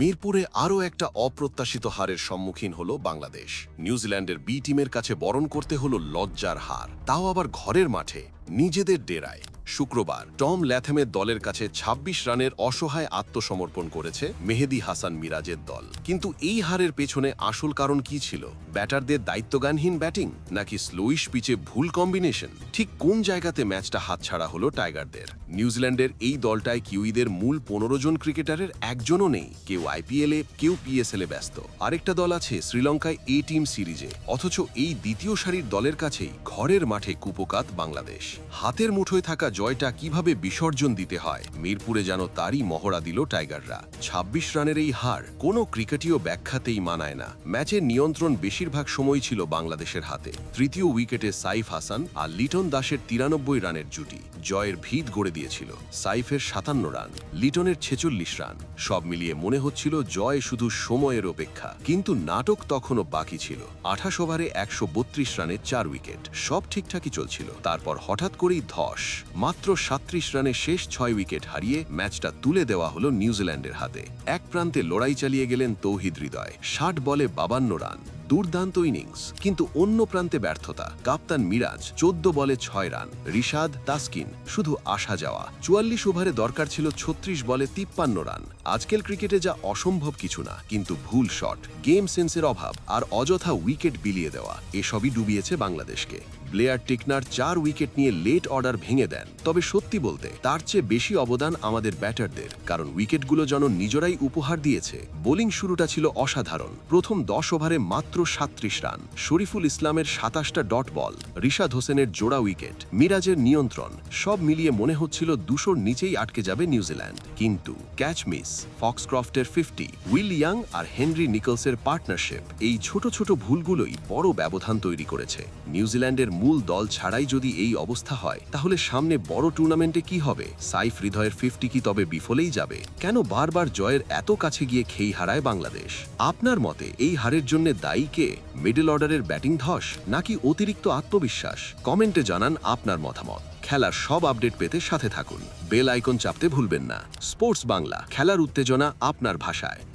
মিরপুরে আরও একটা অপ্রত্যাশিত হারের সম্মুখীন হলো বাংলাদেশ। নিউজিল্যান্ডের বি টিমের কাছে বরণ করতে হলো লজ্জার হার, তাও আবার ঘরের মাঠে, নিজেদের ডেরায়। শুক্রবার টম ল্যাথেমের দলের কাছে ২৬ রানের অসহায় আত্মসমর্পণ করেছে মেহেদী হাসান মিরাজের দল। কিন্তু এই হারের পেছনে আসল কারণ কি ছিল? ব্যাটারদের দায়িত্বজ্ঞানহীন ব্যাটিং, নাকি স্লোইশ পিচে ভুল কম্বিনেশন? ঠিক কোন জায়গাতে ম্যাচটা হাতছাড়া হলো টাইগারদের? নিউজিল্যান্ডের এই দলটায় কিউইদের মূল ১৫ জন ক্রিকেটারের একজনও নেই। কেউ আইপিএলে, কেউ পিএসএলে ব্যস্ত। আরেকটা দল আছে শ্রীলঙ্কায় এ টিম সিরিজে। অথচ এই দ্বিতীয় সারির দলের কাছেই ঘরের মাঠে কুপোকাত বাংলাদেশ। হাতের মুঠোয় থাকা জয়টা কিভাবে বিসর্জন দিতে হয়, মিরপুরে যেন তারই মহড়া দিল টাইগাররা। ২৬ রানের এই হার কোনো ক্রিকেটীয় ব্যাখ্যাতেই মানায় না। ম্যাচের নিয়ন্ত্রণ বেশিরভাগ সময় ছিল বাংলাদেশের হাতে। তৃতীয় উইকেটে সাইফ হাসান আর লিটন দাসের ৯৩ রানের জুটি জয়ের ভিত গড়ে দিয়েছিল। সাইফের ৫৭ রান, লিটনের ৪৬ রান, সব মিলিয়ে মনে হচ্ছিল জয় শুধু সময়ের অপেক্ষা। কিন্তু নাটক তখনও বাকি ছিল। ২৮ ওভারে ১৩২ রানে ৪ উইকেট, সব ঠিকঠাকই চলছিল। তারপর হঠাৎ করেই ধস। মাত্র ৩৭ রানে শেষ ৬ উইকেট হারিয়ে ম্যাচটা তুলে দেওয়া হলো নিউজিল্যান্ডের হাতে। এক প্রান্তে লড়াই চালিয়ে গেলেন তৌহিদ হৃদয়, ৬০ বলে ৫২ রান, দুর্দান্ত ইনিংস। কিন্তু অন্য প্রান্তে ব্যর্থতা। কাপ্তান মিরাজ ১৪ বলে ৬ রান, রিশাদ, তাসকিন শুধু আসা যাওয়া। ৪৪ ওভারে দরকার ছিল ৩৬ বলে ৫৩ রান। আজকের ক্রিকেটে যা অসম্ভব কিছু না, কিন্তু ভুল শট, গেম সেন্সের অভাব আর অযথা উইকেট বিলিয়ে দেওয়া, এসবই ডুবিয়েছে বাংলাদেশকে। ব্লেয়ার টিকনার ৪ উইকেট নিয়ে লেট অর্ডার ভেঙে দেন। তবে সত্যি বলতে তার চেয়ে বেশি অবদান আমাদের ব্যাটারদের, কারণ উইকেটগুলো যেন নিজেরাই উপহার দিয়েছে। বোলিং শুরুটা ছিল অসাধারণ। প্রথম ১০ ওভারে মাত্র ৩৭ রান, শরীফুল ইসলামের ২৭টা ডট বল, রিশাদ হোসেনের জোড়া উইকেট, মিরাজের নিয়ন্ত্রণ, সব মিলিয়ে মনে হচ্ছিল ২০০-র নিচেই আটকে যাবে নিউজিল্যান্ড। কিন্তু ক্যাচ মিস, ফক্সক্রফটের ৫০, উইল ইয়াং আর হেনরি নিকলসের পার্টনারশিপ, এই ছোট ছোট ভুলগুলোই বড় ব্যবধান তৈরি করেছে। নিউজিল্যান্ডের মূল দল ছাড়াই যদি এই অবস্থা হয়, তাহলে সামনে বড় টুর্নামেন্টে কি হবে? সাইফ হৃদয়ের ৫০ কি তবে বিফলেই যাবে? কেন বারবার জয়ের এত কাছে গিয়ে খেই হারায় বাংলাদেশ? আপনার মতে এই হারের জন্য দায়ী কে? মিডল অর্ডারের ব্যাটিং ধস, নাকি অতিরিক্ত আত্মবিশ্বাস? কমেন্টে জানান আপনার মতামত। খেলার সব আপডেট পেতে সাথে থাকুন। বেল আইকন চাপতে ভুলবেন না। স্পোর্টস বাংলা, খেলার উত্তেজনা আপনার ভাষায়।